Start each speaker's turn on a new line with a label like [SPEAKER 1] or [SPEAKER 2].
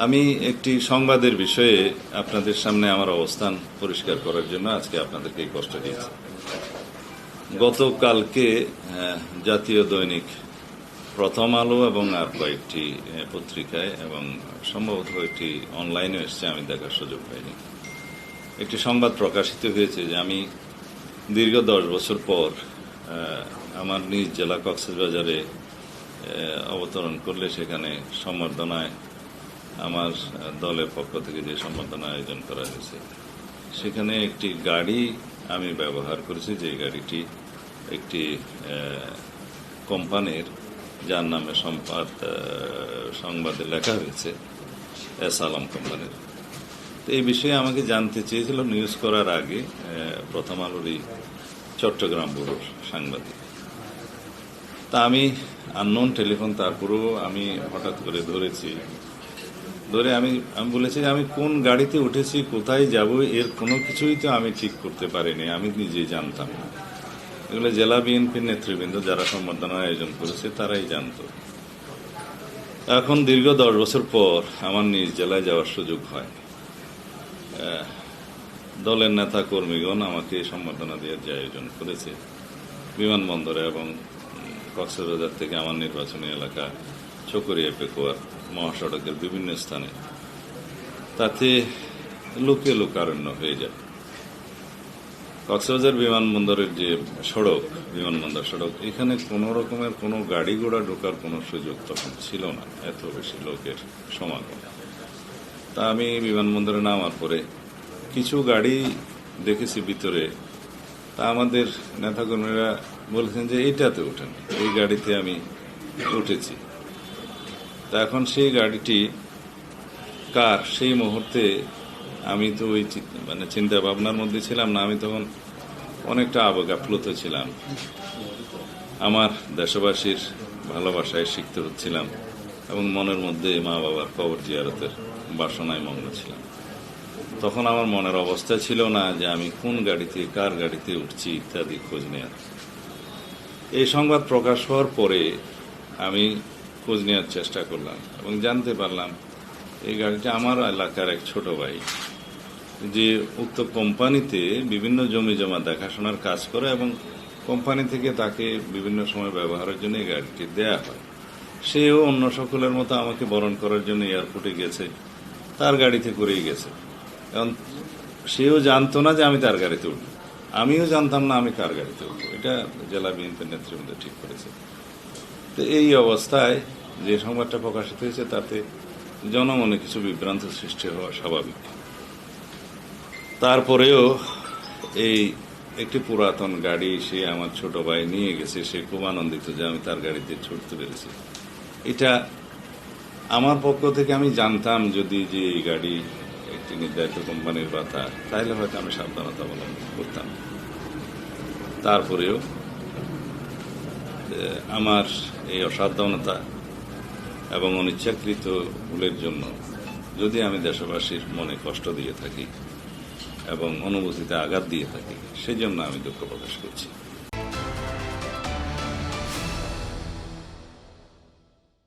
[SPEAKER 1] আমি একটি সংবাদের বিষয়ে আপনাদের সামনে আমার অবস্থান পরিষ্কার করার জন্য আজকে আপনাদেরকে এই কষ্ট দিয়েছি। গতকালকে জাতীয় দৈনিক প্রথম আলো এবং আর কয়েকটি পত্রিকায় এবং সম্ভবত একটি অনলাইনে এসছে, আমি দেখার সুযোগ পাইনি, একটি সংবাদ প্রকাশিত হয়েছে যে আমি দীর্ঘ 10 বছর পর আমার নিজ জেলা কক্সবাজারে অবতরণ করলে সেখানে সম্বর্ধনায় আমার দলের পক্ষ থেকে যে সম্বর্ধনা আয়োজন করা হয়েছে সেখানে একটি গাড়ি আমি ব্যবহার করেছি, যে গাড়িটি একটি কোম্পানির, যার নামে সংবাদে লেখা হয়েছে এস আলম কোম্পানির। তো এই বিষয়ে আমাকে জানতে চেয়েছিল নিউজ করার আগে প্রথম আলোরই চট্টগ্রাম ব্যুরোর সাংবাদিক। তা আমি আননোন টেলিফোন, তারপরেও আমি হঠাৎ করে ধরে আমি বলেছি যে আমি কোন গাড়িতে উঠেছি, কোথায় যাব, এর কোনো কিছুই তো আমি ঠিক করতে পারিনি, আমি নিজেই জানতাম না। এগুলো জেলা বিএনপির নেতৃবৃন্দ যারা সম্বর্ধনা আয়োজন করেছে তারাই জানত। এখন দীর্ঘ 10 বছর পর আমার নিজ জেলায় যাওয়ার সুযোগ হয়। দলের নেতা কর্মীগণ আমাকে সম্বর্ধনা দেওয়ার যে আয়োজন করেছে বিমানবন্দরে এবং কক্সবাজার থেকে আমার নির্বাচনী এলাকা চকরিয়া পেকুয়ার মহাসড়কের বিভিন্ন স্থানে, তাতে লোকে লোকারণ্য হয়ে যায়। কক্সবাজার বিমানবন্দরের যে বিমানবন্দর সড়ক, এখানে কোনো রকমের কোনো গাড়ি ঘোড়া ঢোকার কোনো সুযোগ তখন ছিল না, এত বেশি লোকের সমাগম। তা আমি বিমানবন্দরে নামার পরে কিছু গাড়ি দেখেছি ভিতরে, তা আমাদের নেতাকর্মীরা বলেছেন যে এইটাতে ওঠেন, এই গাড়িতে আমি উঠেছি। তা এখন সেই গাড়িটি কার, সেই মুহূর্তে আমি তো ওই চিন্তা ভাবনার মধ্যে ছিলাম না, আমি তখন অনেকটা আবেগাপ্লুত ছিলাম। আমার দেশবাসীর ভালোবাসায় সিক্ত হচ্ছিলাম এবং মনের মধ্যে মা বাবার কবর জিয়ারতের বাসনায় মগ্ন ছিলাম। তখন আমার মনের অবস্থা ছিল না যে আমি কোন গাড়িতে, কার গাড়িতে উঠছি ইত্যাদি খোঁজ নেওয়ার। এই সংবাদ প্রকাশ হওয়ার পরে আমি খোঁজ নেওয়ার চেষ্টা করলাম এবং জানতে পারলাম এই গাড়িটা আমার এলাকার এক ছোট ভাই, যে উক্ত কোম্পানিতে বিভিন্ন জমি জমা দেখাশোনার কাজ করে এবং কোম্পানি থেকে তাকে বিভিন্ন সময় ব্যবহারের জন্য এই গাড়িটি দেয়া হয়। সেও অন্য সকলের মতো আমাকে বরণ করার জন্য এয়ারপোর্টে গেছে, তার গাড়িতে করেই গেছে। কারণ সেও জানতো না যে আমি তার গাড়িতে উঠব, আমিও জানতাম না আমি কার গাড়িতে উঠব। এটা জেলা বিএনপির নেতৃবৃন্দ ঠিক করেছে। তো এই অবস্থায় যে সংবাদটা প্রকাশিত হয়েছে তাতে জনমনে কিছু বিভ্রান্ত সৃষ্টি হওয়া স্বাভাবিক। তারপরেও এই একটি পুরাতন গাড়ি সে আমার ছোট ভাই নিয়ে গেছে, সে খুব আনন্দিত যে আমি তার গাড়িতে ছুটতে পেরেছি। এটা আমার পক্ষ থেকে আমি জানতাম যদি যে এই গাড়ি একটি নির্ধারিত কোম্পানির কথা, তাহলে হয়তো আমি সাবধানতা অবলম্বন করতাম। তারপরেও আমার এই অসাবধানতা এবং অনিচ্ছাকৃত ভুলের জন্য যদি আমি দেশবাসীর মনে কষ্ট দিয়ে থাকি এবং অনুভূতিতে আঘাত দিয়ে থাকি, সেই জন্য আমি দুঃখ প্রকাশ করছি।